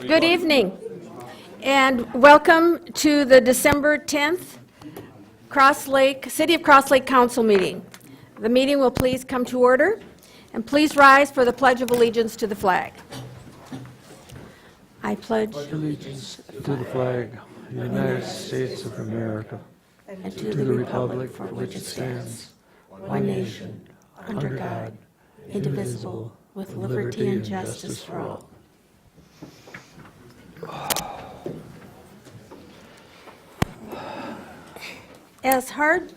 Good evening, and welcome to the December 10th City of Cross Lake Council meeting. The meeting will please come to order, and please rise for the Pledge of Allegiance to the flag. I pledge Allegiance to the flag of the United States of America and to the republic for which it stands, one nation, under God, indivisible, with liberty and justice for all. As hard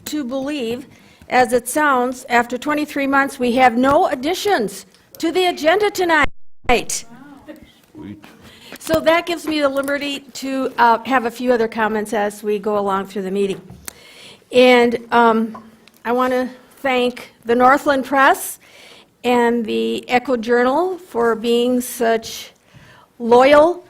to believe as it sounds, after 23 months, we have no additions to the agenda tonight. So that gives me the liberty to have a few other comments as we go along through the meeting. And I want to thank the Northland Press and the Echo Journal for being such loyal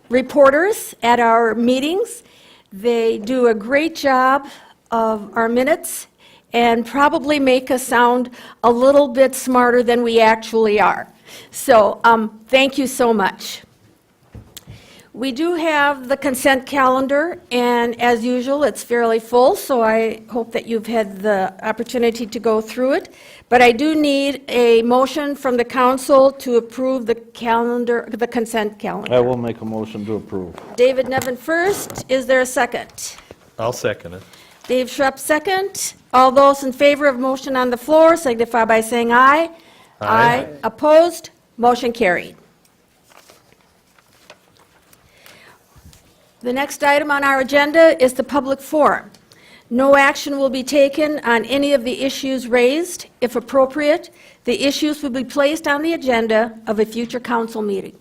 reporters at our meetings. They do a great job of our minutes and probably make us sound a little bit smarter than we actually are. So thank you so much. We do have the consent calendar, and as usual, it's fairly full, so I hope that you've had the opportunity to go through it. But I do need a motion from the council to approve the calendar, the consent calendar. I will make a motion to approve. David Nevin first. Is there a second? I'll second it. Dave Schrupp second. All those in favor of motion on the floor signify by saying aye. Aye. Opposed? Motion carried. The next item on our agenda is the public forum. No action will be taken on any of the issues raised. If appropriate, the issues will be placed on the agenda of a future council meeting.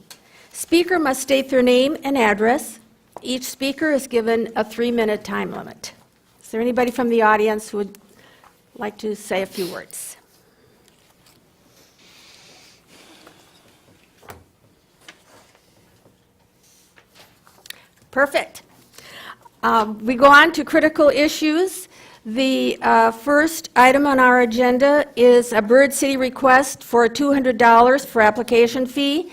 Speaker must state their name and address. Each speaker is given a 3-minute time limit. Is there anybody from the audience who would like to say a few words? Perfect. We go on to critical issues. The first item on our agenda is a Bird City request for $200 for application fee.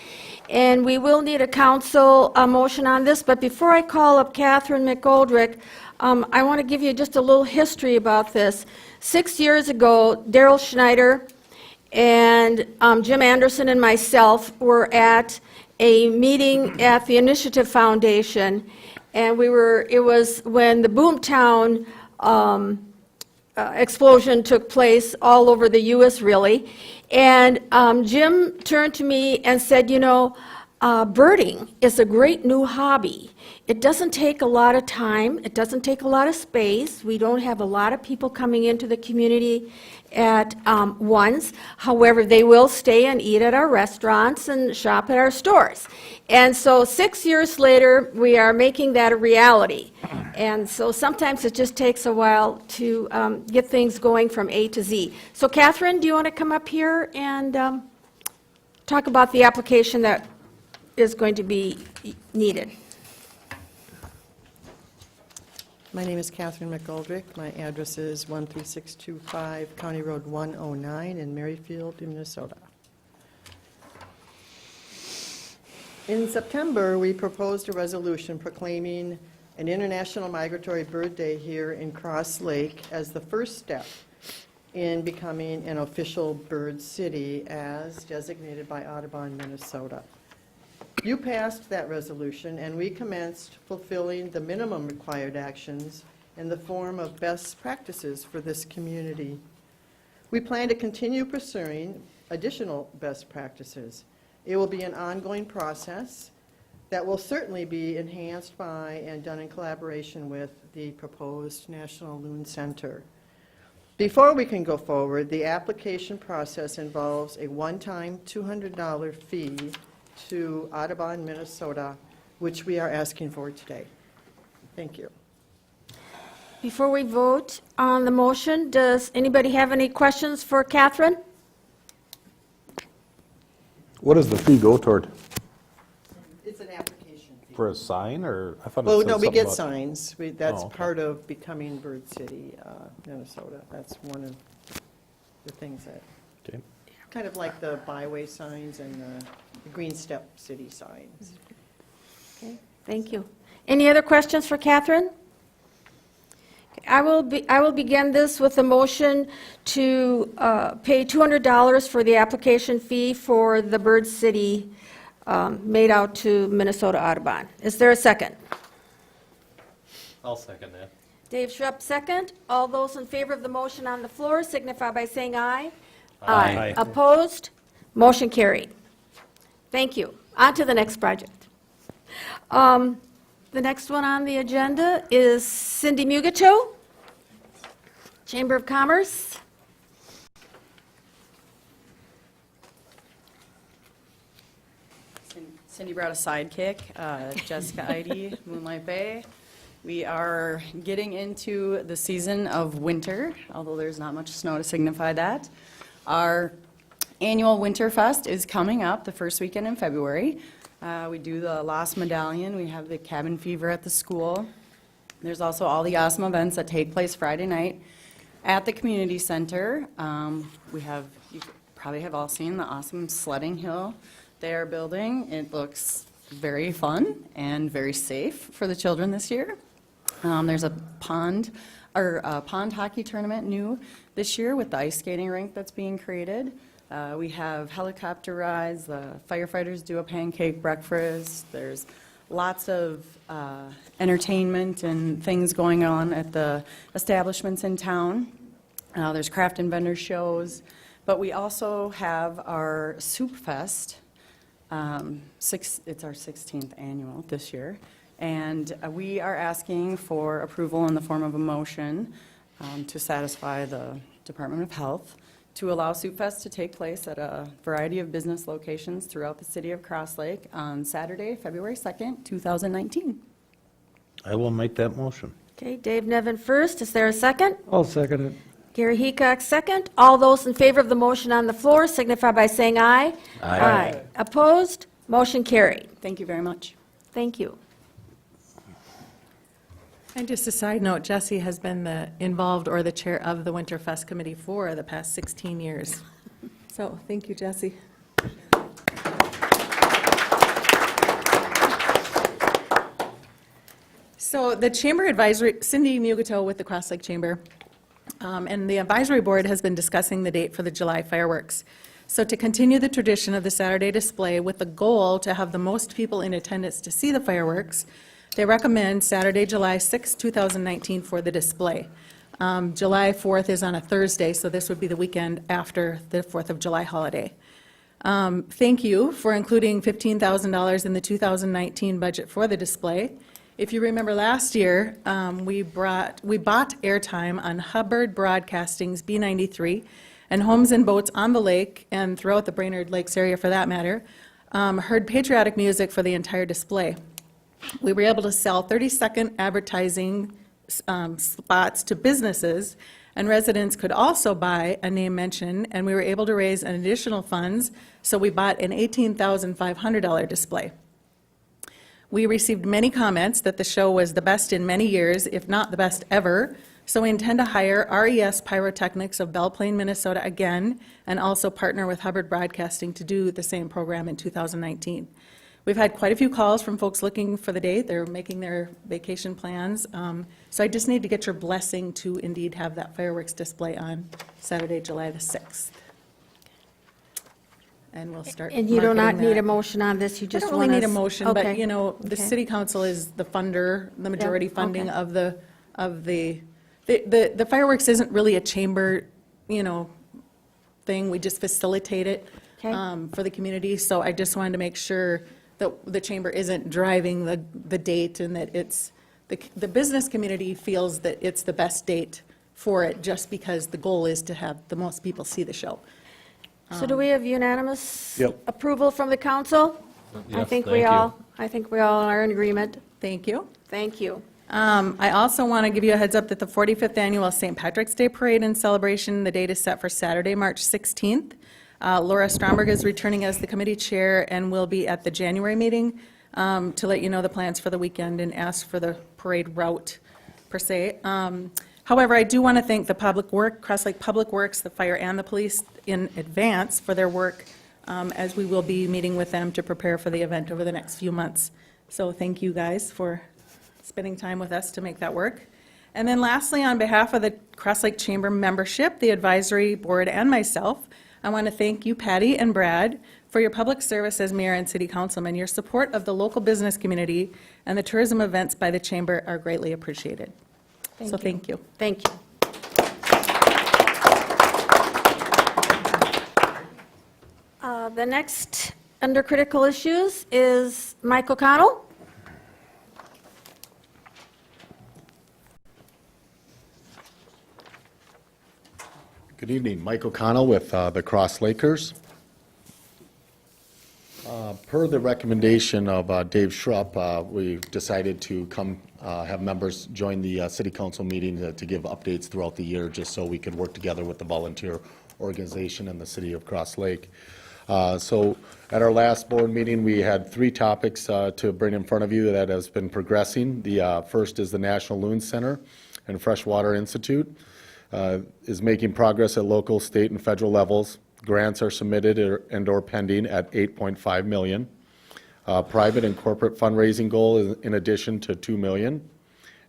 And we will need a council motion on this. But before I call up Catherine McGoldrick, I want to give you just a little history about this. 6 years ago, Daryl Schneider and Jim Anderson and myself were at a meeting at the Initiative Foundation, and it was when the Boomtown explosion took place all over the U.S., really. And Jim turned to me and said, you know, birding is a great new hobby. It doesn't take a lot of time. It doesn't take a lot of space. We don't have a lot of people coming into the community at once. However, they will stay and eat at our restaurants and shop at our stores. And so 6 years later, we are making that a reality. And so sometimes it just takes a while to get things going from A to Z. So Catherine, do you want to come up here and talk about the application that is going to be needed? My name is Catherine McGoldrick. My address is 13625 County Road 109 in Merrifield, Minnesota. In September, we proposed a resolution proclaiming an International Migratory Bird Day here in Cross Lake as the first step in becoming an official bird city as designated by Audubon, Minnesota. You passed that resolution, and we commenced fulfilling the minimum required actions in the form of best practices for this community. We plan to continue pursuing additional best practices. It will be an ongoing process that will certainly be enhanced by and done in collaboration with the proposed National Loon Center. Before we can go forward, the application process involves a one-time $200 fee to Audubon, Minnesota, which we are asking for today. Thank you. Before we vote on the motion, does anybody have any questions for Catherine? What does the fee go toward? for a sign, or I thought it Well, said no, we something get about- signs. That's Oh, okay. part of becoming Bird City, Minnesota. That's one of the things that, Okay. kind of like the byway signs and the Green Step City signs. Okay, thank you. Any other questions for Catherine? Okay, I will begin this with a motion to pay $200 for the application fee for the Bird City made out to Minnesota Audubon. Is there a second? I'll second that. Dave Schrupp, second. All those in favor of the motion on the floor signify by saying aye. Aye. Opposed? Motion carried. Thank you. On to the next project. The next one on the agenda is Cindy Mugato, Chamber of Commerce. Cindy brought a sidekick, Jessica Eide, Moonlight Bay. We are getting into the season of winter, although there's not much snow to signify that. Our annual Winter Fest is coming up the first weekend in February. We do the Lost Medallion, we have the Cabin Fever at the school. There's also all the awesome events that take place Friday night at the community center. We have, you probably have all seen the awesome sledding hill they are building. It looks very fun and very safe for the children this year. There's a pond hockey tournament new this year with the ice skating rink that's being created. We have helicopter rides, the firefighters do a pancake breakfast. There's lots of entertainment and things going on at the establishments in town. There's craft and vendor shows, but we also have our Soup Fest. It's our 16th annual this year, and we are asking for approval in the form of a motion to satisfy the Department of Health to allow Soup Fest to take place at a variety of business locations throughout the city of Cross Lake on Saturday, February 2nd, 2019. I will make that motion. Okay, Dave Nevin first. Is there a second? I'll second it. Gary Heacock, second. All those in favor of the motion on the floor signify by saying aye. Aye. Opposed? Motion carried. Thank you very much. Thank you. And just a side note, Jesse has been involved or the chair of the Winterfest Committee for the past 16 years. So, thank you, Jesse. So the Chamber Advisory, Cindy Mugato with the Cross Lake Chamber, and the Advisory Board has been discussing the date for the July fireworks. So to continue the tradition of the Saturday display with the goal to have the most people in attendance to see the fireworks, they recommend Saturday, July 6, 2019 for the display. July 4th is on a Thursday, so this would be the weekend after the 4th of July holiday. Thank you for including $15,000 in the 2019 budget for the display. If you remember last year, we bought airtime on Hubbard Broadcasting's B93, and homes and boats on the lake and throughout the Brainerd Lakes area for that matter, heard patriotic music for the entire display. We were able to sell 30-second advertising spots to businesses, and residents could also buy a name mention, and we were able to raise an additional funds, so we bought an $18,500 display. We received many comments that the show was the best in many years, if not the best ever, so we intend to hire RES Pyrotechnics of Belle Plaine, Minnesota again, and also partner with Hubbard Broadcasting to do the same program in 2019. We've had quite a few calls from folks looking for the date. They're making their vacation plans. So I just need to get your blessing to indeed have that fireworks display on Saturday, July the 6th. And we'll start And you do not marketing need a that. motion on this, you I just don't want really to... need a motion, but, Okay. you know, the Okay. city council is the funder, the majority funding okay. of the fireworks isn't really a chamber, you know, thing. We just facilitate it Okay. for the community. So I just wanted to make sure that the chamber isn't driving the date and that it's, the business community feels that it's the best date for it just because the goal is to have the most people see the show. So do we have unanimous Yep. approval from the council? I Yes, think thank we you. all are in agreement. Thank you. Thank you. I also want to give you a heads up that the 45th Annual St. Patrick's Day Parade and Celebration, the date is set for Saturday, March 16th. Laura Stromberg is returning as the committee chair and will be at the January meeting. to let you know the plans for the weekend and ask for the parade route, per se. However, I do want to thank the Cross Lake Public Works, the fire, and the police in advance for their work, as we will be meeting with them to prepare for the event over the next few months. So thank you guys for spending time with us to make that work. And then lastly, on behalf of the Cross Lake Chamber membership, the advisory board, and myself, I want to thank you, Patty and Brad, for your public service as mayor and city councilman. Your support of the local business community and the tourism events by the chamber are greatly appreciated. So thank you. Thank you. The next under critical issues is Mike O'Connell. Good evening, Mike O'Connell with the Cross Lakers. Per the recommendation of Dave Schrupp, we decided to come have members join the city council meeting to give updates throughout the year, just so we could work together with the volunteer organization and the city of Cross Lake. So at our last board meeting, we had 3 topics to bring in front of you that has been progressing. The first is the National Loon Center and Freshwater Institute is making progress at local, state, and federal levels. Grants are submitted and/or pending at $8.5 million. Private and corporate fundraising goal is in addition to $2 million.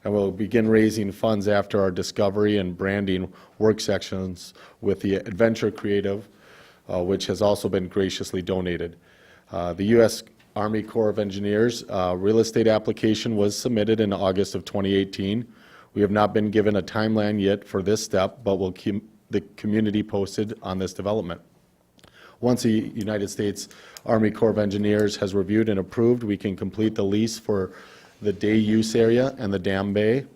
And we'll begin raising funds after our discovery and branding work sections with the Adventure Creative, which has also been graciously donated. The U.S. Army Corps of Engineers real estate application was submitted in August of 2018. We have not been given a timeline yet for this step, but we'll keep the community posted on this development. Once the United States Army Corps of Engineers has reviewed and approved, we can complete the lease for the day use area and the dam bay.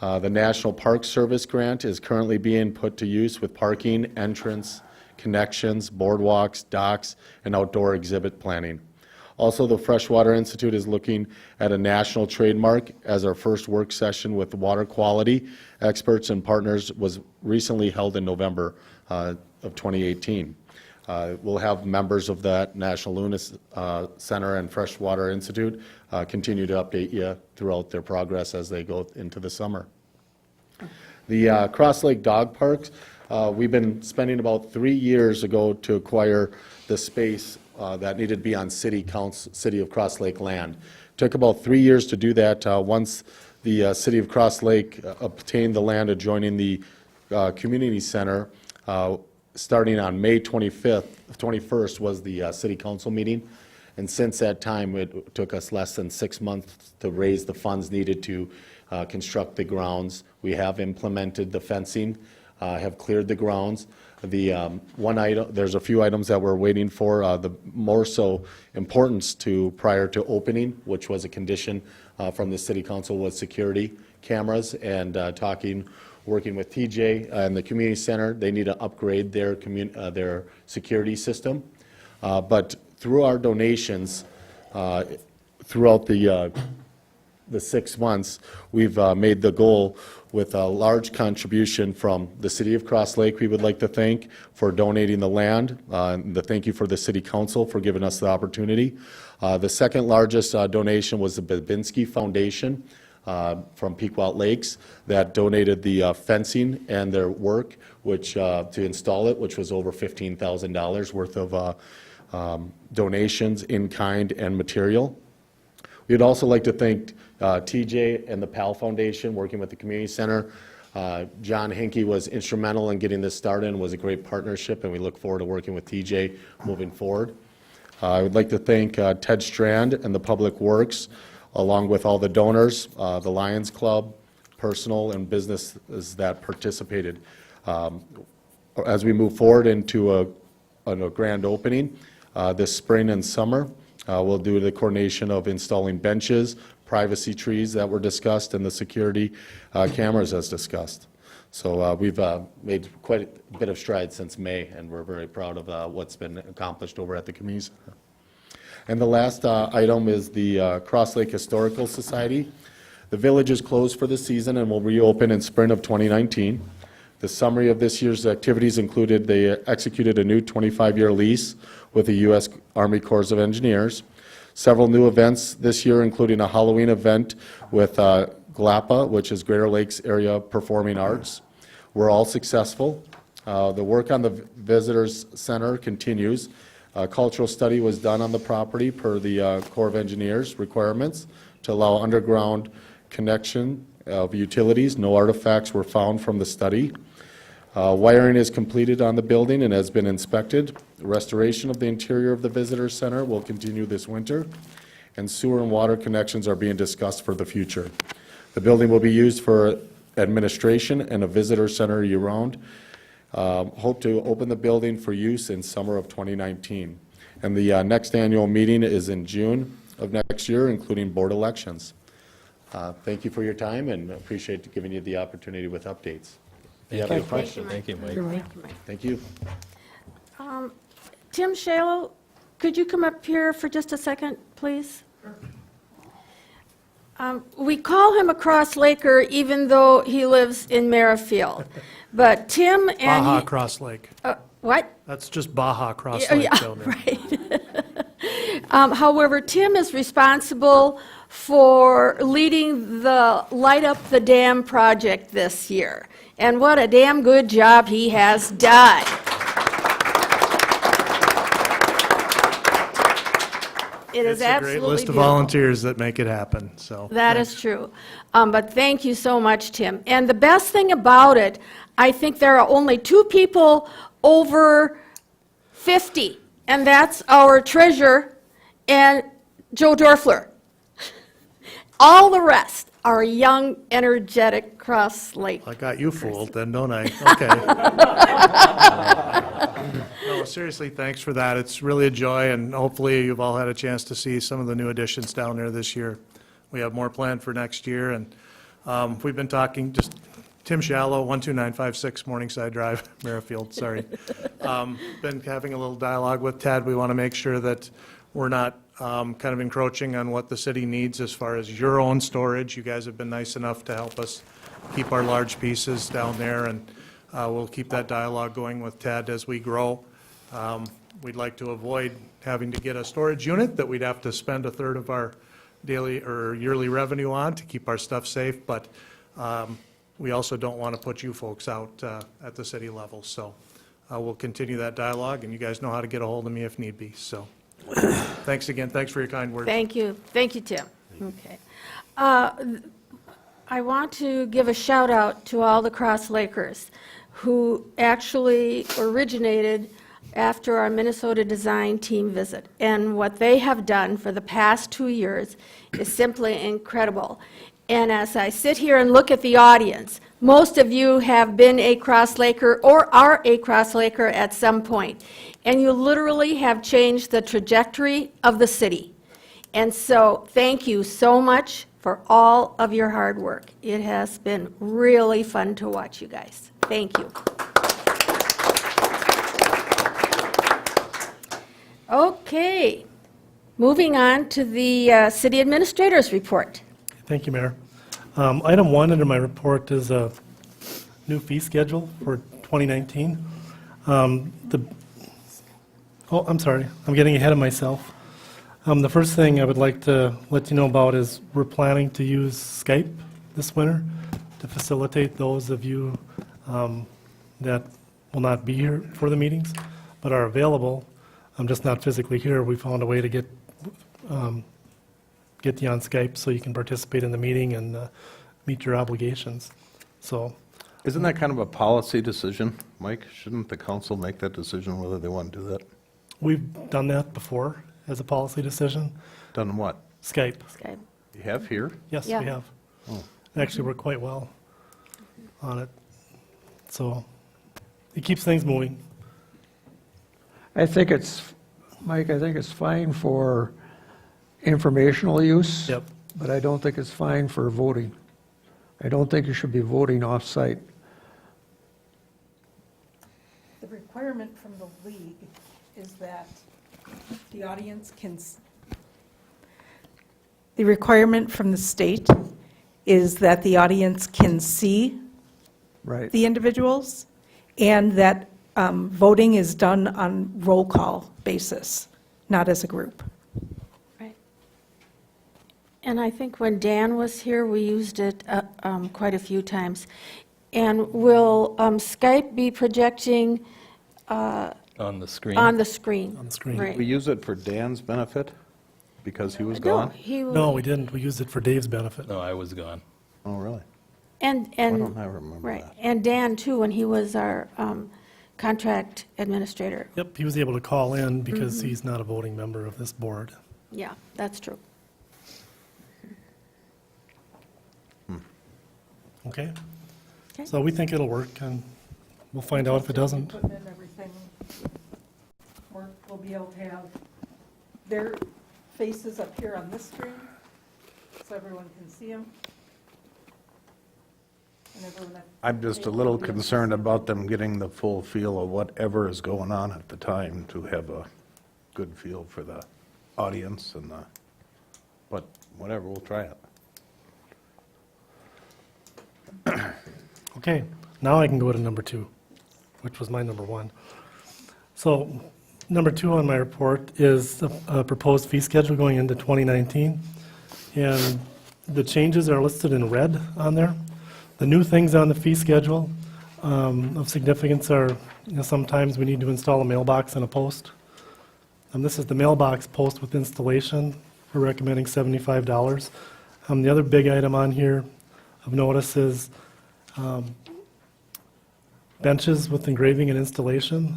The National Park Service grant is currently being put to use with parking, entrance, connections, boardwalks, docks, and outdoor exhibit planning. Also, the Freshwater Institute is looking at a national trademark, as our first work session with water quality experts and partners was recently held in November of 2018. We'll have members of that National Loon Center and Freshwater Institute continue to update you throughout their progress as they go into the summer. The Cross Lake Dog Parks, we've been spending about 3 years ago to acquire the space that needed to be on City of Cross Lake land. Took about 3 years to do that. Once the City of Cross Lake obtained the land adjoining the community center, starting on May 21st was the city council meeting. And since that time, it took us less than 6 months to raise the funds needed to construct the grounds. We have implemented the fencing, have cleared the grounds. The one item, there's a few items that we're waiting for. The more so importance to prior to opening, which was a condition from the city council, was security cameras, and working with TJ and the community center. They need to upgrade their security system. But through our donations, throughout the 6 months, we've made the goal with a large contribution from the city of Cross Lake. We would like to thank for donating the land. And thank you for the city council for giving us the opportunity. The second largest donation was the Babinski Foundation from Pequot Lakes that donated the fencing and their work, which to install it, which was over $15,000 worth of donations in kind and material. We'd also like to thank TJ and the PAL Foundation, working with the community center. John Hinkie was instrumental in getting this started and was a great partnership, and we look forward to working with TJ moving forward. I would like to thank Ted Strand and the Public Works, along with all the donors, the Lions Club, personal and businesses that participated. As we move forward into a grand opening this spring and summer, we'll do the coordination of installing benches, privacy trees that were discussed, and the security cameras as discussed. So we've made quite a bit of strides since May, and we're very proud of what's been accomplished over at the community center. And the last item is the Cross Lake Historical Society. The village is closed for the season and will reopen in spring of 2019. The summary of this year's activities included they executed a new 25-year lease with the U.S. Army Corps of Engineers, several new events this year, including a Halloween event with GLAPA, which is Greater Lakes Area Performing Arts. We're all successful. The work on the Visitors Center continues. A cultural study was done on the property per the Corps of Engineers requirements to allow underground connection of utilities. No artifacts were found from the study. Wiring is completed on the building and has been inspected. Restoration of the interior of the Visitor Center will continue this winter, and sewer and water connections are being discussed for the future. The building will be used for administration and a visitor center year-round. Hope to open the building for use in summer of 2019. And the next annual meeting is in June of next year, including board elections. Thank you for your time, and appreciate giving you the opportunity with updates. If you have any questions? Thank you, Mike. Thank you. Tim Shalo, could you come up here for just a second, please? We call him a Cross-Laker even though he lives in Merrifield. But Tim and Baja he... Cross Lake. What? That's just Baja Cross Oh, Lake yeah, down there. right. However, Tim is responsible for leading the Light Up the Dam project this year. And what a damn good job he has done. It is It's a absolutely great list of beautiful. volunteers that make it happen, so. That is true. But thank you so much, Tim. And the best thing about it, I think there are only 2 people over 50, and that's our treasurer and Joe Dorfler. All the rest are young, energetic Cross Lake. I got you fooled then, don't I? Okay. No, seriously, thanks for that. It's really a joy, and hopefully you've all had a chance to see some of the new additions down there this year. We have more planned for next year, and we've been talking, just Tim Shallow, 12956 Morningside Drive, Merrifield, sorry. Been having a little dialogue with Ted. We want to make sure that we're not kind of encroaching on what the city needs as far as your own storage. You guys have been nice enough to help us keep our large pieces down there, and we'll keep that dialogue going with Ted as we grow. We'd like to avoid having to get a storage unit that we'd have to spend a third of our daily or yearly revenue on to keep our stuff safe, but we also don't want to put you folks out at the city level. So we'll continue that dialogue, and you guys know how to get a hold of me if need be. So thanks again. Thanks for your kind words. Thank you. Thank you, Tim. Okay. I want to give a shout out to all the Cross Lakers who actually originated after our Minnesota design team visit. And what they have done for the past 2 years is simply incredible. And as I sit here and look at the audience, most of you have been a Cross Laker or are a Cross Laker at some point. And you literally have changed the trajectory of the city. And so thank you so much for all of your hard work. It has been really fun to watch you guys. Thank you. Okay, moving on to the city administrator's report. Thank you, Mayor. Item 1 under my report is a new fee schedule for 2019. I'm sorry, I'm getting ahead of myself. The first thing I would like to let you know about is we're planning to use Skype this winter to facilitate those of you that will not be here for the meetings, but are available. I'm just not physically here. We found a way to get you on Skype so you can participate in the meeting and meet your obligations. So, Isn't that kind of a policy decision, Mike? Shouldn't the council make that decision whether they want to do that? we've done that before as a policy decision. Done what? Skype, Skype. You have here? yes, Yeah. we have. Oh. It actually worked quite well on it. So it keeps things moving. I think it's, Mike, I think it's fine for informational use. Yep. But I don't think it's fine for voting. I don't think you should be voting off-site. The requirement from the league is that the audience can, the requirement from the state is that the audience can see Right. the individuals, and that voting is done on roll call basis, not as a group. Right. And I think when Dan was here, we used it quite a few times. And will Skype be projecting On the screen. on the screen? On the screen. Right. We use it for Dan's benefit because he was No, gone? he will. No, we didn't. We used it for Dave's benefit. No, I was gone. Oh, really? And, Why and. don't I remember Right, that? and Dan too, when he was our contract administrator. Yep, he was able to call in because he's not a voting member of this board. Yeah, that's true. Okay? Okay. So we think it'll work, and we'll find out if it doesn't. Putting in everything, we'll be able to have their faces up here on this screen, so everyone can see them. And everyone at I'm just a table little will be able to concerned see. about them getting the full feel of whatever is going on at the time to have a good feel for the audience and the, but whatever, we'll try it. Okay, now I can go to number 2, which was my number 1. So, number 2 on my report is a proposed fee schedule going into 2019. And the changes are listed in red on there. The new things on the fee schedule of significance are, sometimes we need to install a mailbox and a post. And this is the mailbox post with installation. We're recommending $75. The other big item on here of notice is benches with engraving and installation.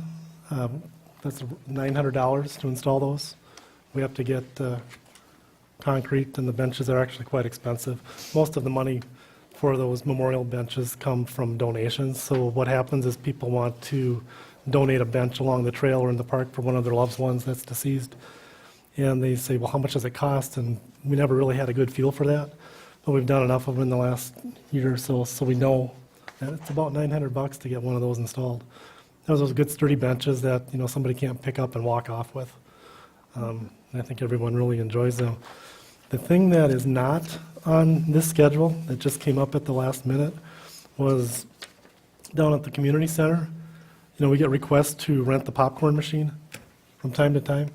That's $900 to install those. We have to get concrete, and the benches are actually quite expensive. Most of the money for those memorial benches come from donations. So what happens is people want to donate a bench along the trail or in the park for one of their loved ones that's deceased. And they say, well, how much does it cost? And we never really had a good feel for that. But we've done enough of them in the last year or so, so we know that it's about $900 to get one of those installed. Those good sturdy benches that, somebody can't pick up and walk off with. I think everyone really enjoys them. The thing that is not on this schedule, that just came up at the last minute, was down at the community center. We get requests to rent the popcorn machine from time to time.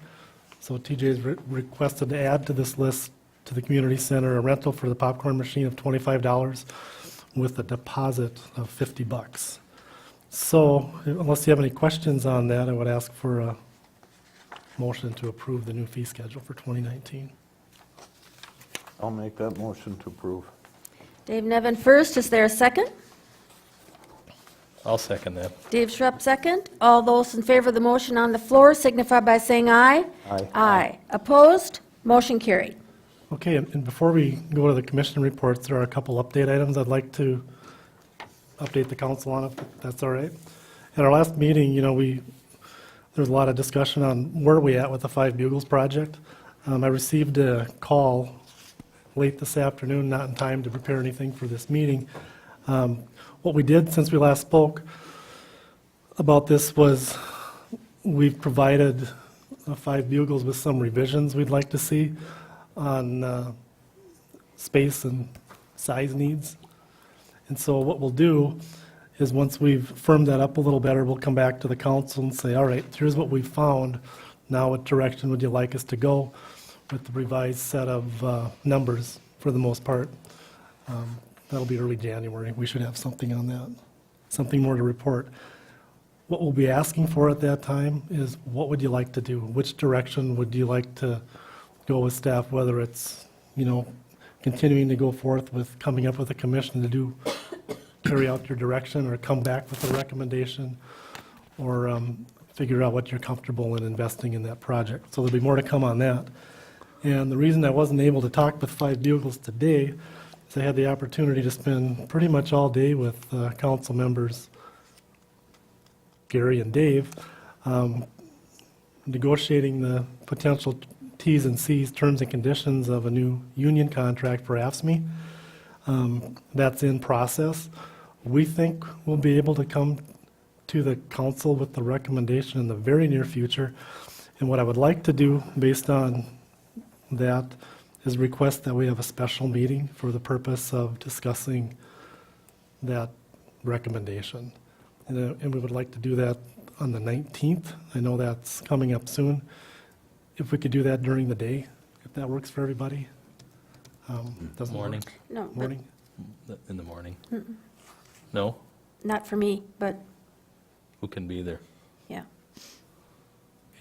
So TJ's requested to add to this list to the community center a rental for the popcorn machine of $25 with a deposit of $50. So unless you have any questions on that, I would ask for a motion to approve the new fee schedule for 2019. I'll make that motion to approve. Dave Nevin first, is there a second? I'll second that. Dave Schrupp second. All those in favor of the motion on the floor signify by saying aye. Aye. Aye. Opposed? Motion carried. Okay, and before we go to the commission reports, there are a couple update items I'd like to update the council on, if that's all right. At our last meeting, there was a lot of discussion on where we at with the Five Bugles project. I received a call late this afternoon, not in time to prepare anything for this meeting. What we did since we last spoke about this was we've provided Five Bugles with some revisions we'd like to see on space and size needs. And so what we'll do is once we've firmed that up a little better, we'll come back to the council and say, all right, here's what we've found. Now what direction would you like us to go with the revised set of numbers for the most part? That'll be early January. We should have something on that, something more to report. What we'll be asking for at that time is what would you like to do? Which direction would you like to go with staff, whether it's, continuing to go forth with coming up with a commission to carry out your direction, or come back with a recommendation, or figure out what you're comfortable in investing in that project. So there'll be more to come on that. And the reason I wasn't able to talk with Five Bugles today is I had the opportunity to spend pretty much all day with council members Gary and Dave, negotiating the potential T's and C's, terms and conditions of a new union contract for AFSCME. That's in process. We think we'll be able to come to the council with the recommendation in the very near future. And what I would like to do, based on that, is request that we have a special meeting for the purpose of discussing that recommendation. And we would like to do that on the 19th. I know that's coming up soon. If we could do that during the day, if that works for everybody. Doesn't work. Morning, No, but Morning? in the morning. No? not for me, but, Who can be there? yeah.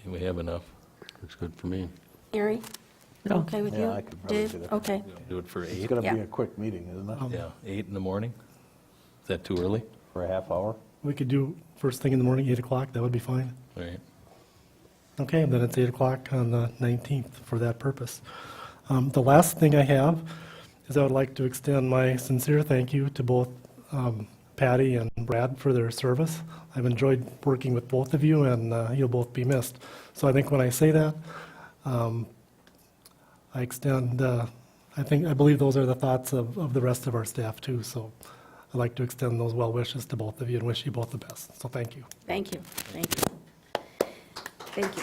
Okay, we have enough. Looks good for me. Gary? Okay with you? Yeah, I could probably Dave? do that. Okay. We don't Do it for It's 8? going to be Yeah. a quick meeting, isn't it? Yeah, 8 in the morning? Is that too early? For a half hour? We could do first thing in the morning, 8 o'clock, that would be fine. All right. Okay, then it's 8 o'clock on the 19th for that purpose. The last thing I have is I would like to extend my sincere thank you to both Patty and Brad for their service. I've enjoyed working with both of you, and you'll both be missed. So I think when I say that, I extend, I believe those are the thoughts of the rest of our staff too. So I'd like to extend those well wishes to both of you and wish you both the best. So thank you. Thank you, thank you. Thank you.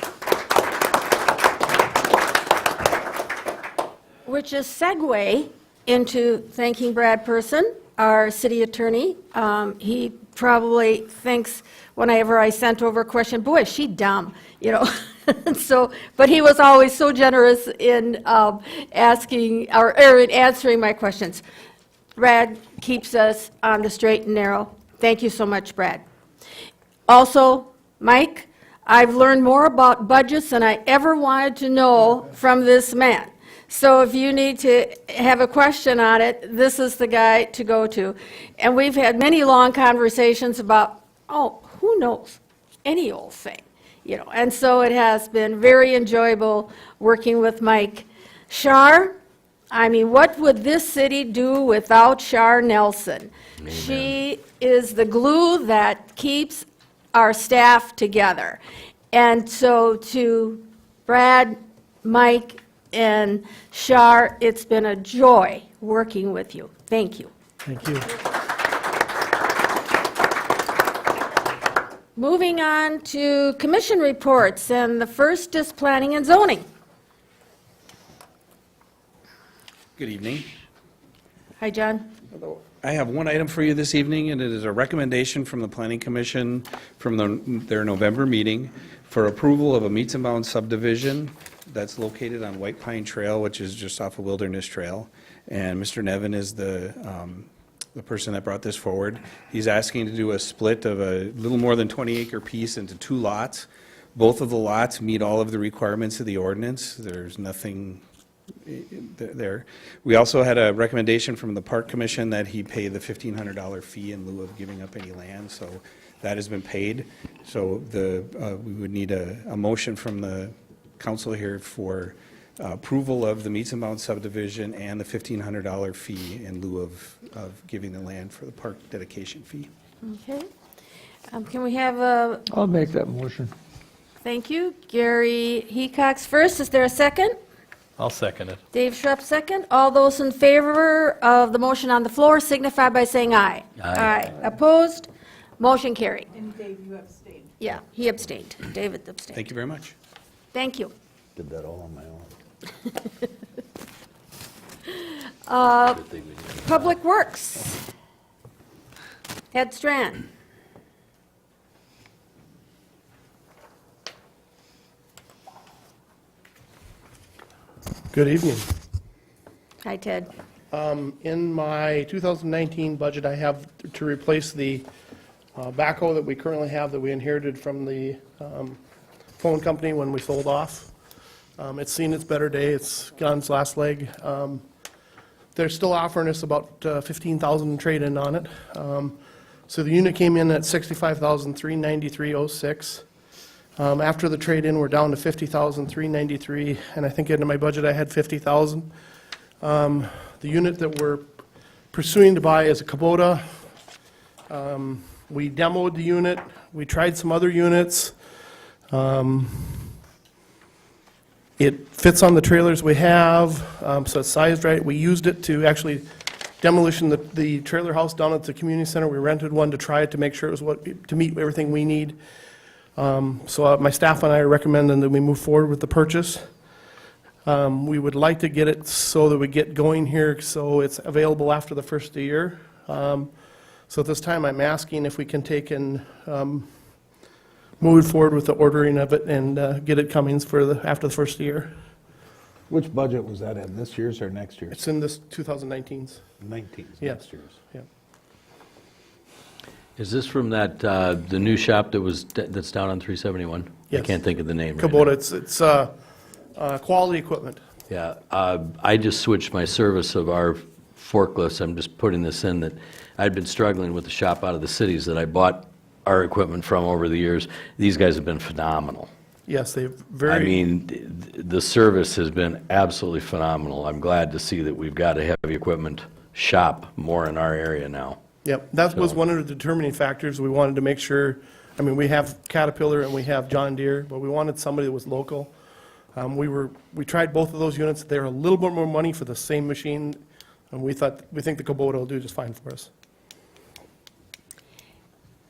Which is segue into thanking Brad Person, our city attorney. He probably thinks whenever I sent over a question, boy, is she dumb, you know? So, but he was always so generous in asking, or in answering my questions. Brad keeps us on the straight and narrow. Thank you so much, Brad. Also, Mike, I've learned more about budgets than I ever wanted to know from this man. So if you need to have a question on it, this is the guy to go to. And we've had many long conversations about, who knows, any old thing, you know. And so it has been very enjoyable working with Mike. Shar, I mean, what would this city do without Shar Nelson? She is the glue that keeps our staff together. And so to Brad, Mike, and Shar, it's been a joy working with you. Thank you. Thank you. Moving on to commission reports, and the first is planning and zoning. Good evening. Hi, John. I have one item for you this evening, and it is a recommendation from the Planning Commission from their November meeting for approval of a meets and bounds subdivision that's located on White Pine Trail, which is just off of Wilderness Trail. And Mr. Nevin is the person that brought this forward. He's asking to do a split of a little more than 20-acre piece into 2 lots. Both of the lots meet all of the requirements of the ordinance. There's nothing there. We also had a recommendation from the Park Commission that he pay the $1,500 fee in lieu of giving up any land, so that has been paid. So we would need a motion from the council here for approval of the meets and bounds subdivision and the $1,500 fee in lieu of giving the land for the park dedication fee. Okay. Can we have a, I'll make that motion. thank you, Gary Hecox first. Is there a second? I'll second it. Dave Schrupp second. All those in favor of the motion on the floor signify by saying aye. Aye. Opposed? Motion carried. And Dave, you abstained. Yeah, he abstained. David abstained. Thank you very much. Thank you. Did that all on my own. Public Works. Ed Strand. Good evening. Hi, Ted. In my 2019 budget, I have to replace the backhoe that we currently have that we inherited from the phone company when we sold off. It's seen its better day. It's gone its last leg. They're still offering us about $15,000 trade-in on it. So the unit came in at $65,393.06. After the trade-in, we're down to $50,393, and I think into my budget I had $50,000. The unit that we're pursuing to buy is a Kubota. We demoed the unit. We tried some other units. It fits on the trailers we have, so it's sized right. We used it to actually demolition the trailer house down at the community center. We rented one to try it to make sure it was to meet everything we need. So my staff and I are recommending that we move forward with the purchase. We would like to get it so that we get going here, so it's available after the first of the year. So at this time, I'm asking if we can take and move forward with the ordering of it and get it coming for after the first of the year. Which budget was that in, this year's or next year's? It's in this 2019's. 19's, Yeah. next year's. Yeah. Is this from that, the new shop that's down on 371? I Yes. can't think of the name right now. Kubota, it's quality equipment. Yeah, I just switched my service of our forklifts. I'm just putting this in that I'd been struggling with the shop out of the cities that I bought our equipment from over the years. These guys have been phenomenal. Yes, they've I very, mean, the service has been absolutely phenomenal. I'm glad to see that we've got a heavy equipment shop more in our area now. yep, that was So- one of the determining factors. We wanted to make sure, I mean, we have Caterpillar and we have John Deere, but we wanted somebody that was local. We tried both of those units. They're a little bit more money for the same machine, and we think the Kubota will do just fine for us.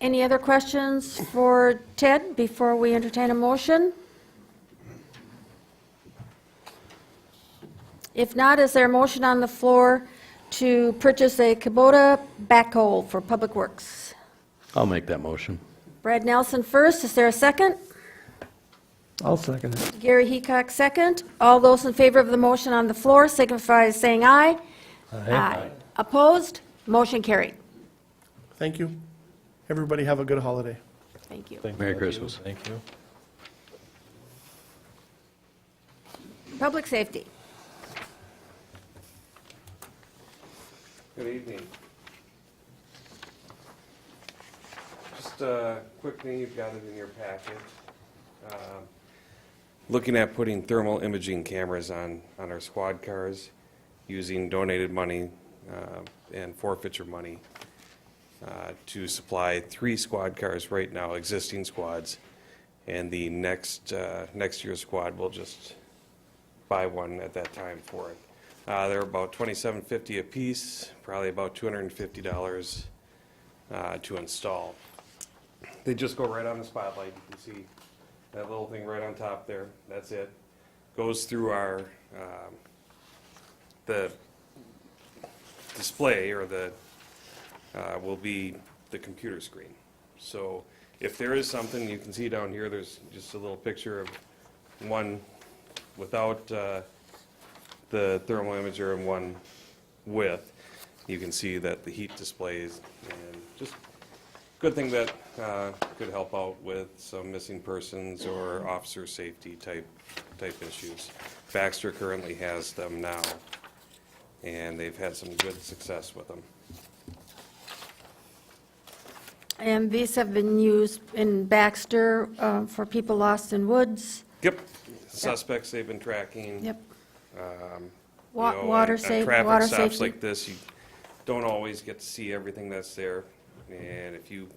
Any other questions for Ted before we entertain a motion? If not, is there a motion on the floor to purchase a Kubota backhoe for Public Works? I'll make that motion. Brad Nelson first, is there a second? I'll second it. Gary Heacock second. All those in favor of the motion on the floor signify by saying aye. Aye. Opposed? Motion carried. Thank you. Everybody have a good holiday. Thank you. Merry Christmas. Thank you. Public safety. Good evening. Just a quick thing, you've got it in your packet. Looking at putting thermal imaging cameras on our squad cars using donated money and forfeiture money to supply 3 squad cars right now, existing squads, and the next year's squad will just buy one at that time for it. They're about $27.50 a piece, probably about $250 to install. They just go right on the spotlight. You can see that little thing right on top there. That's it. Goes through our the display, or the will be the computer screen. So if there is something, you can see down here, there's just a little picture of one without the thermal imager and one with. You can see that the heat displays, and just good thing that could help out with some missing persons or officer safety type issues. Baxter currently has them now, and they've had some good success with them. And these have been used in Baxter for people lost in woods. Yep, suspects they've been tracking. Yep. You know, Water at safe, traffic water stops safety. like this, you don't always get to see everything that's there. And if you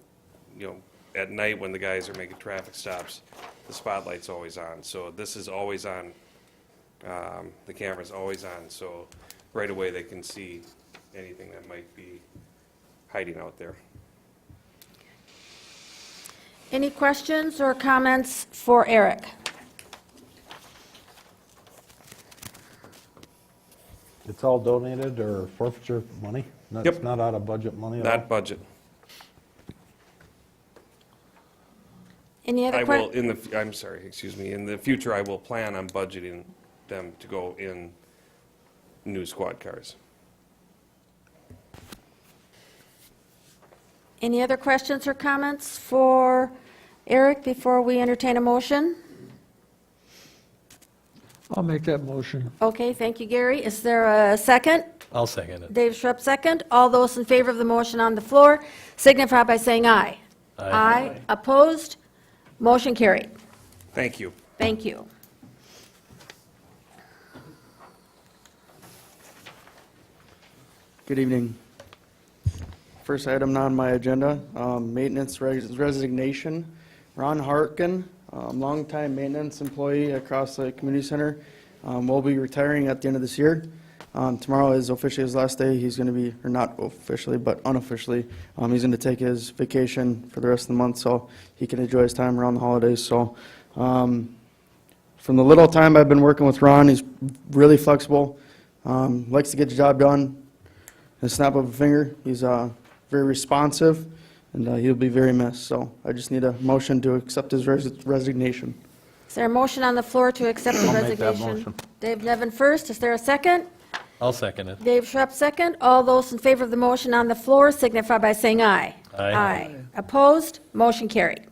know, at night when the guys are making traffic stops, the spotlight's always on. So this is always on, the camera's always on, so right away they can see anything that might be hiding out there. Any questions or comments for Eric? It's all donated or forfeiture money? Yep. It's not out of budget money at all? Not budget. Any I other will, questions? I'm sorry, excuse me, in the future, I will plan on budgeting them to go in new squad cars. Any other questions or comments for Eric before we entertain a motion? I'll make that motion. Okay, thank you, Gary. Is there a second? I'll second it. Dave Schrupp, second. All those in favor of the motion on the floor signify by saying aye. Aye. Opposed? Motion carried. Thank you. Thank you. Good evening. First item on my agenda, maintenance resignation. Ron Harkin, longtime maintenance employee at Cross Lake Community Center, will be retiring at the end of this year. Tomorrow is officially his last day. He's going to be, or not officially, but unofficially, he's going to take his vacation for the rest of the month so he can enjoy his time around the holidays. So from the little time I've been working with Ron, he's really flexible, likes to get the job done in a snap of a finger. He's very responsive, and he'll be very missed. So I just need a motion to accept his resignation. Is there a motion on the floor to accept the I'll make that resignation? motion. Dave Nevin first. Is there a second? I'll second it. Dave Schrupp, second. All those in favor of the motion on the floor signify by saying aye. Aye. Opposed? Motion carried.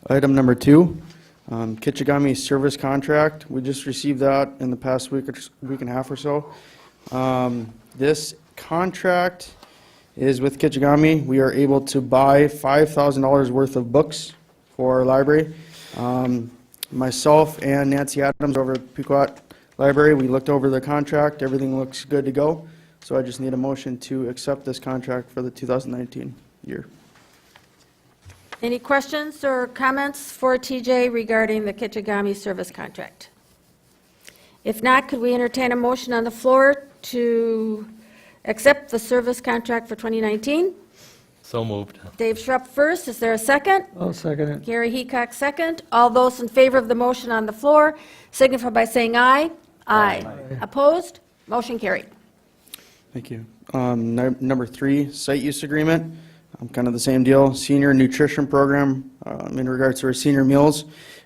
Item number 2, Kichigami service contract. We just received that in the past week and a half or so. This contract is with Kichigami. We are able to buy $5,000 worth of books for our library. Myself and Nancy Adams over at Pequot Library, we looked over the contract. Everything looks good to go. So I just need a motion to accept this contract for the 2019 year. Any questions or comments for TJ regarding the Kichigami service contract? If not, could we entertain a motion on the floor to accept the service contract for 2019? So moved. Dave Schrupp first. Is there a second? I'll second it. Gary Heacock, second. All those in favor of the motion on the floor signify by saying aye. Aye. Opposed? Motion carried. Thank you. Number 3, site use agreement. Kind of the same deal, senior nutrition program in regards to our senior meals.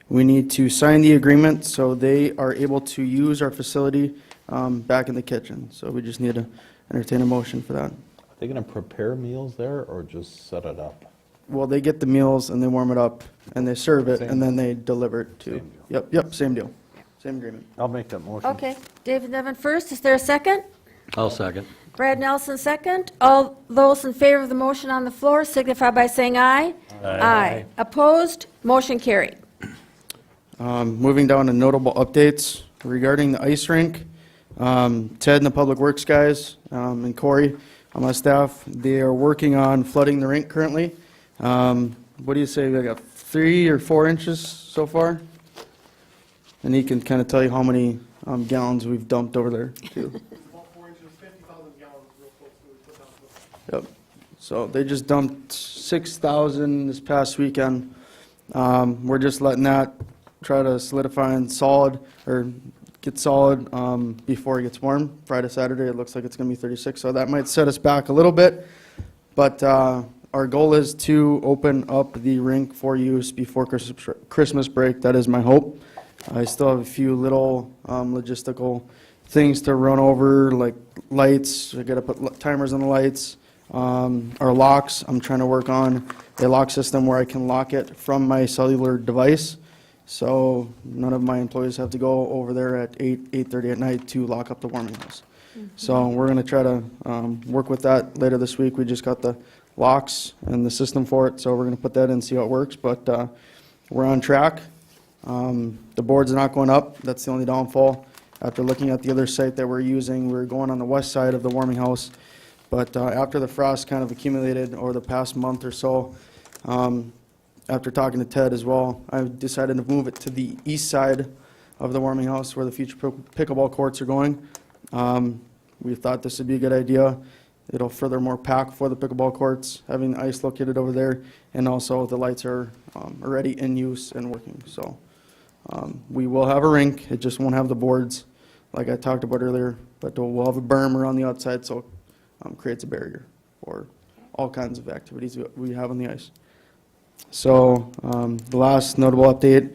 We need to sign the agreement so they are able to use our facility back in the kitchen. So we just need to entertain a motion for that. Are they going to prepare meals there or just set it up? Well, they get the meals and they warm it up and they serve it and then they deliver it to. Yep, same deal. Same agreement. I'll make that motion. Okay. David Nevin first. Is there a second? I'll second. Brad Nelson, second. All those in favor of the motion on the floor signify by saying aye. Aye. Opposed? Motion carried. Moving down to notable updates regarding the ice rink. Ted and the Public Works guys and Corey on my staff, they are working on flooding the rink currently. What do you say, we got 3 or 4 inches so far? And he can kind of tell you how many gallons we've dumped over there too. About 4 inches, 50,000 gallons real close to what we put down. Yep. So they just dumped 6,000 this past weekend. We're just letting that try to solidify and solid, or get solid before it gets warm. Friday, Saturday, it looks like it's going to be 36, so that might set us back a little bit. But our goal is to open up the rink for use before Christmas break. That is my hope. I still have a few little logistical things to run over, like lights. I got to put timers on the lights. Our locks, I'm trying to work on a lock system where I can lock it from my cellular device. So none of my employees have to go over there at 8:30 at night to lock up the warming house. So we're going to try to work with that later this week. We just got the locks and the system for it, so we're going to put that in and see how it works. But we're on track. The board's not going up. That's the only downfall. After looking at the other site that we're using, we're going on the west side of the warming house. But after the frost kind of accumulated over the past month or so, after talking to Ted as well, I decided to move it to the east side of the warming house where the future pickleball courts are going. We thought this would be a good idea. It'll furthermore pack for the pickleball courts, having the ice located over there, and also the lights are already in use and working. So we will have a rink. It just won't have the boards like I talked about earlier, but we'll have a berm around the outside, so it creates a barrier for all kinds of activities we have on the ice. So the last notable update,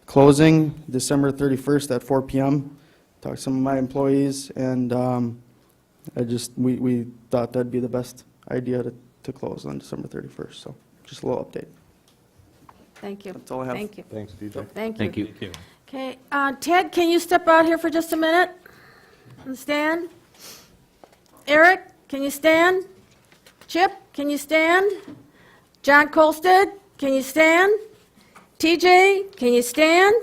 closing December 31st at 4 p.m. Talked to some of my employees, and we thought that'd be the best idea to close on December 31st. So just a little update. Thank you. That's all I have. Thank you. Thanks, DJ. Thank you. Thank you. Thank you. Okay, Ted, can you step out here for just a minute and stand? Eric, can you stand? Chip, can you stand? John Colstead, can you stand? TJ, can you stand?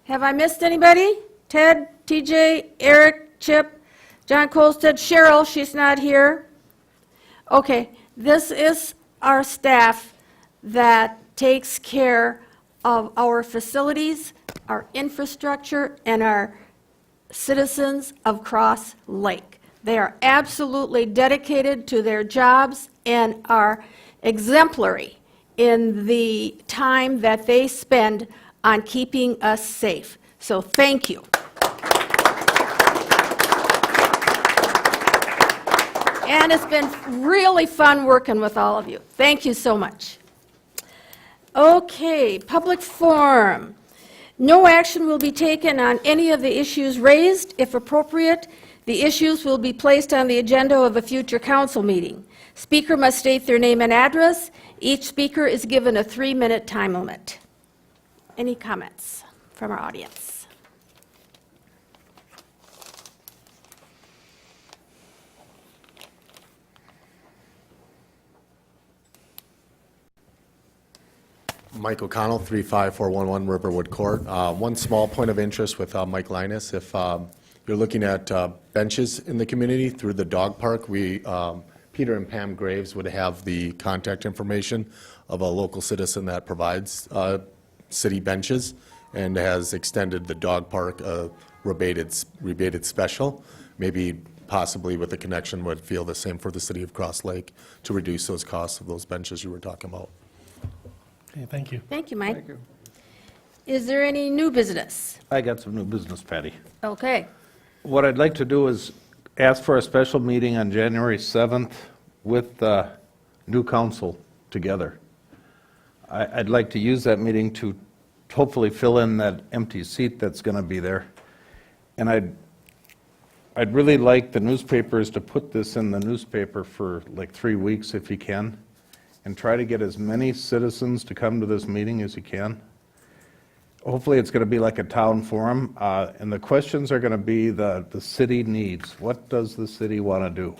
Have I missed anybody? Ted, TJ, Eric, Chip, John Colstead, Cheryl, she's not here. Okay, this is our staff that takes care of our facilities, our infrastructure, and our citizens of Cross Lake. They are absolutely dedicated to their jobs and are exemplary in the time that they spend on keeping us safe. So thank you. And it's been really fun working with all of you. Thank you so much. Okay, public forum. No action will be taken on any of the issues raised. If appropriate, the issues will be placed on the agenda of a future council meeting. Speaker must state their name and address. Each speaker is given a 3-minute time limit. Any comments from our audience? Mike O'Connell, 35411 Riverwood Court. One small point of interest with Mike Linus, if you're looking at benches in the community through the dog park, Peter and Pam Graves would have the contact information of a local citizen that provides city benches and has extended the dog park a rebated special. Maybe possibly with a connection would feel the same for the city of Cross Lake to reduce those costs of those benches you were talking about. Okay, thank you. Thank you, Mike. Is there any new business? I got some new business, Patty. Okay. What I'd like to do is ask for a special meeting on January 7th with the new council together. I'd like to use that meeting to hopefully fill in that empty seat that's going to be there. And I'd really like the newspapers to put this in the newspaper for like 3 weeks if you can, and try to get as many citizens to come to this meeting as you can. Hopefully, it's going to be like a town forum, and the questions are going to be the city needs. What does the city want to do?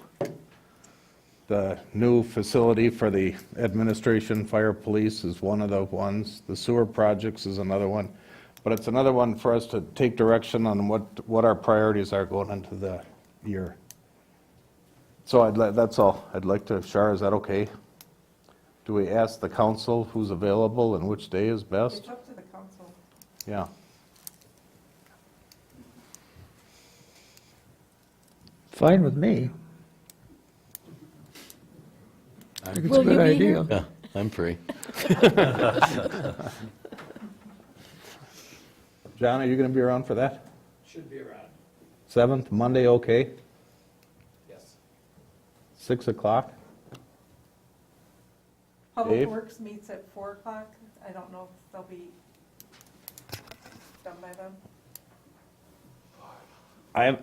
The new facility for the administration, fire, police is one of the ones. The sewer projects is another one. But it's another one for us to take direction on what our priorities are going into the year. So that's all. I'd like to, Shar, is that okay? Do we ask the council who's available and which day is best? It's up to the council. Yeah. Fine with me. I think it's a Will you good be here? idea. Yeah, I'm free. John, are you going to be around for that? Should be around. 7th, Monday, okay? Yes. 6 o'clock? Public Dave? Works meets at 4 o'clock. I don't know if they'll be done by then.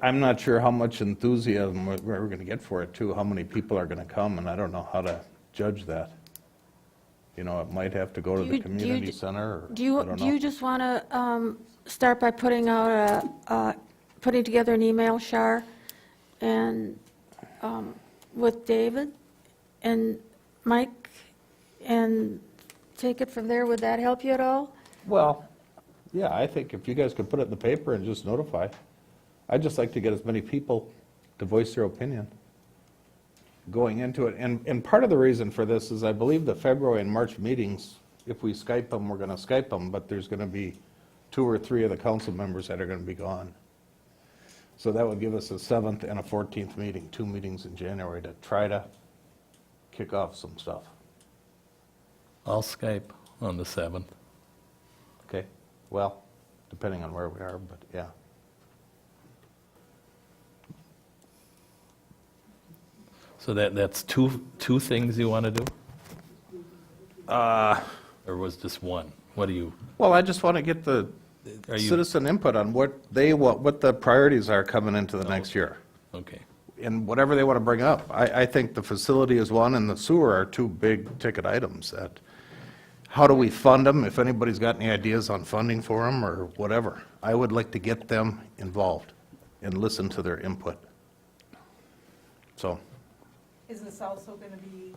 I'm not sure how much enthusiasm we're going to get for it, too, how many people are going to come, and I don't know how to judge that. You know, it might have to go to the community center, or, Do you, I don't do you know. just want to start by putting out putting together an email, Shar, and with David and Mike, and take it from there? Would that help you at all? Well, yeah, I think if you guys could put it in the paper and just notify, I'd just like to get as many people to voice their opinion going into it. And part of the reason for this is I believe the February and March meetings, if we Skype them, we're going to Skype them, but there's going to be 2 or 3 of the council members that are going to be gone. So that would give us a 7th and a 14th meeting, 2 meetings in January to try to kick off some stuff. I'll Skype on the 7th. Okay? Well, depending on where we are, but yeah. So that's two things you want to do? Or was just one? What do you, Well, I just want to get the Are you- citizen input on what they want, what the priorities are coming into the next year, okay. and whatever they want to bring up. I think the facility is one, and the sewer are 2 big-ticket items that, how do we fund them, if anybody's got any ideas on funding for them, or whatever. I would like to get them involved and listen to their input. So, Is this also going to be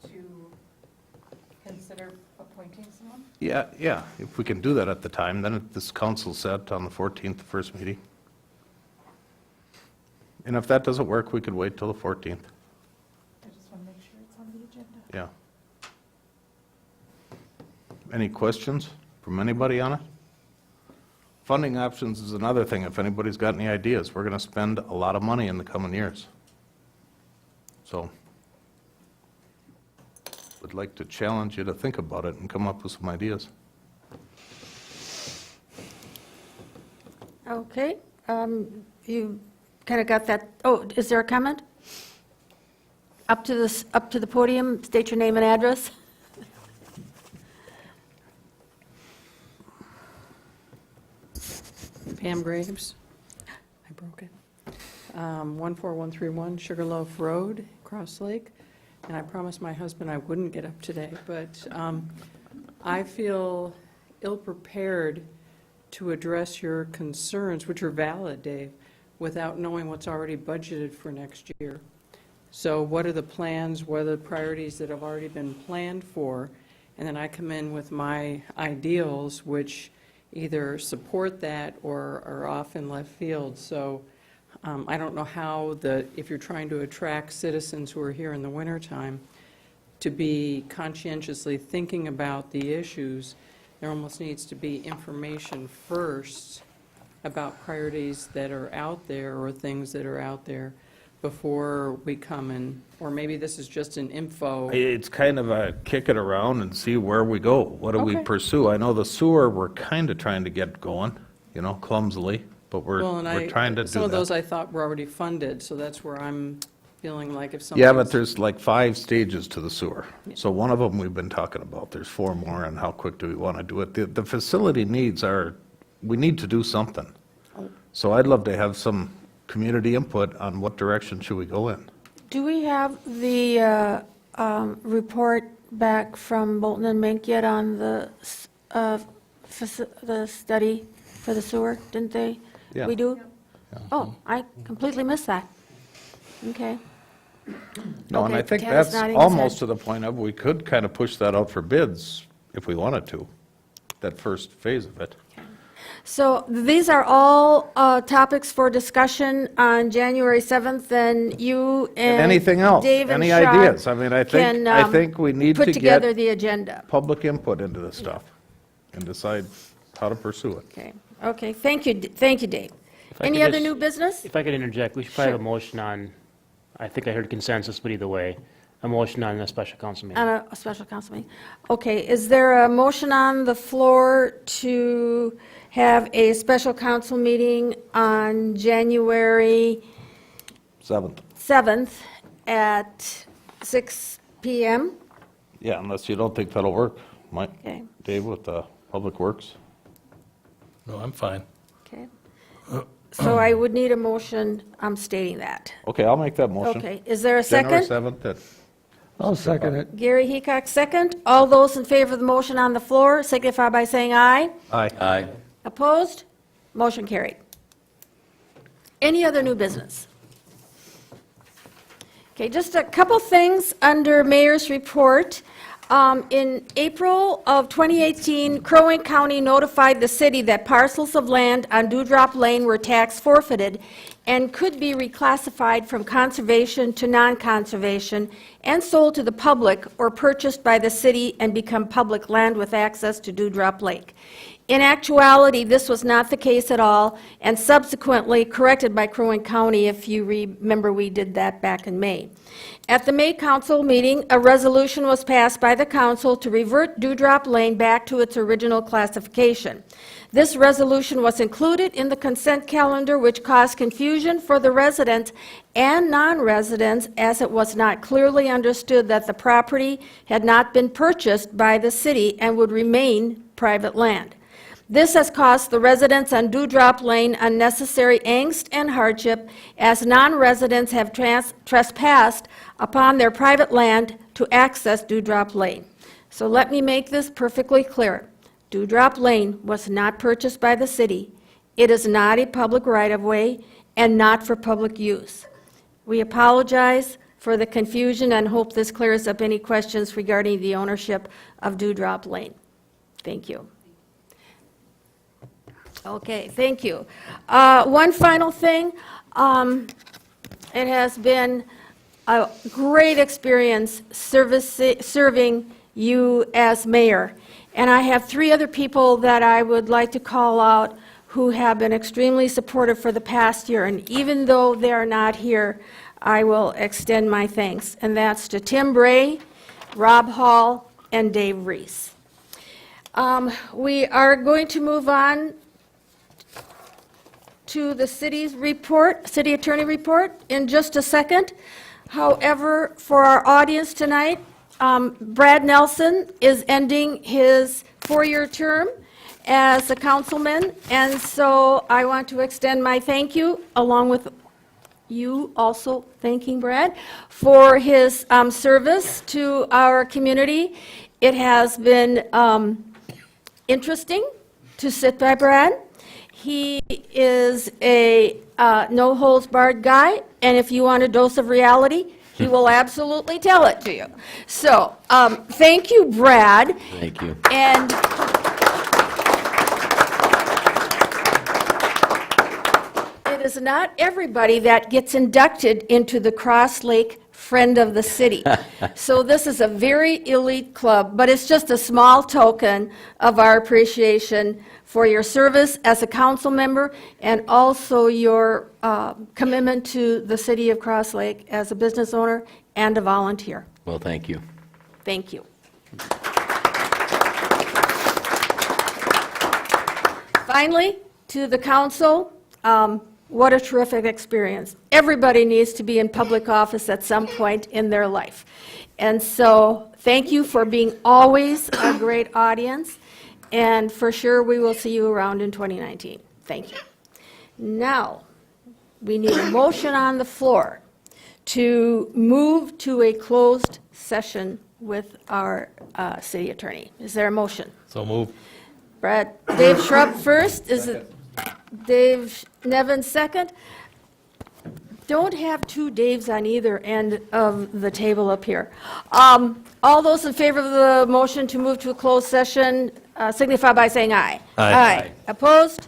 to consider appointing someone? yeah, if we can do that at the time, then this council set on the 14th, the first meeting. And if that doesn't work, we could wait till the 14th. I just want to make sure it's on the agenda. Yeah. Any questions from anybody on it? Funding options is another thing, if anybody's got any ideas. We're going to spend a lot of money in the coming years. So, would like to challenge you to think about it and come up with some ideas. Okay, you kind of got that. Oh, is there a comment? Up to the podium, state your name and address. Pam Graves. I broke it. 14131 Sugarloaf Road, Cross Lake. And I promised my husband I wouldn't get up today, but I feel ill-prepared to address your concerns, which are valid, Dave, without knowing what's already budgeted for next year. So what are the plans, what are the priorities that have already been planned for? And then I come in with my ideals, which either support that or are off in left field. So I don't know how if you're trying to attract citizens who are here in the wintertime to be conscientiously thinking about the issues, there almost needs to be information first about priorities that are out there or things that are out there before we come in, or maybe this is just an info. It's kind of a kick it around and see where we go. What do we Okay. pursue? I know the sewer, we're kind of trying to get going, clumsily, but Well, and we're trying to do some of those that. I thought were already funded, so that's where I'm feeling like if Yeah, something's. but there's like 5 stages to the sewer. So one of them we've been talking about. There's 4 more, and how quick do we want to do it? The facility needs are, we need to do something. So I'd love to have some community input on what direction should we go in. Do we have the report back from Bolton and Mink yet on the study for the sewer, didn't they? Yeah. We do? Oh, I completely missed that. Okay. No, and I Okay, think Ted is that's nodding his almost head. to the point of, we could kind of push that out for bids if we wanted to, that first phase of it. So these are all topics for discussion on January 7th, and you and Anything else? Dave and Any Shar ideas? I mean, I can, think we need to put together get the agenda. public input into this stuff and decide how to pursue it. Okay, thank you, Dave. If I Any could other just- new business? If I could interject, we should probably have a Sure. motion on, I think I heard consensus, but either way, a motion on a special council meeting. On a special council meeting. Okay, is there a motion on the floor to have a special council meeting on January 7th at 6 PM? Yeah, unless you don't think that'll work. Mike, Okay. Dave with Public Works? No, I'm fine. Okay. So I would need a motion, I'm stating that. Okay, I'll make that motion. Okay, is there a January second? 7th at I'll second it. Gary Heacock, second. All those in favor of the motion on the floor signify by saying aye. Aye. Aye. Opposed? Motion carried. Any other new business? Okay, just a couple things under Mayor's report. In April of 2018, Crow Wing County notified the city that parcels of land on Dewdrop Lane were tax forfeited and could be reclassified from conservation to non-conservation and sold to the public or purchased by the city and become public land with access to Dewdrop Lake. In actuality, this was not the case at all, and subsequently corrected by Crow Wing County, if you remember, we did that back in May. At the May council meeting, a resolution was passed by the council to revert Dewdrop Lane back to its original classification. This resolution was included in the consent calendar, which caused confusion for the residents and non-residents, as it was not clearly understood that the property had not been purchased by the city and would remain private land. This has caused the residents on Dewdrop Lane unnecessary angst and hardship, as non-residents have trespassed upon their private land to access Dewdrop Lane. So let me make this perfectly clear. Dewdrop Lane was not purchased by the city. It is not a public right-of-way and not for public use. We apologize for the confusion and hope this clears up any questions regarding the ownership of Dewdrop Lane. Thank you. Okay, thank you. One final thing. It has been a great experience serving you as mayor. And I have 3 other people that I would like to call out who have been extremely supportive for the past year. And even though they are not here, I will extend my thanks. And that's to Tim Bray, Rob Hall, and Dave Reese. We are going to move on to the city's report, city attorney report, in just a second. However, for our audience tonight, Brad Nelson is ending his 4-year term, as a councilman, and so I want to extend my thank you, along with you also thanking Brad for his service to our community. It has been interesting to sit by Brad. He is a no-holds-barred guy, and if you want a dose of reality, he will absolutely tell it to you. So, thank you, Brad. Thank you. And it is not everybody that gets inducted into the Cross Lake Friend of the City. So this is a very elite club, but it's just a small token of our appreciation for your service as a council member and also your commitment to the city of Cross Lake as a business owner and a volunteer. Well, thank you. Thank you. Finally, to the council, what a terrific experience. Everybody needs to be in public office at some point in their life. And so, thank you for being always a great audience, and for sure, we will see you around in 2019. Thank you. Now, we need a motion on the floor to move to a closed session with our city attorney. Is there a motion? So move. Brad, Dave Schrupp first, is it Dave Nevin second? Don't have two Daves on either end of the table up here. All those in favor of the motion to move to a closed session signify by saying aye. Aye. Opposed?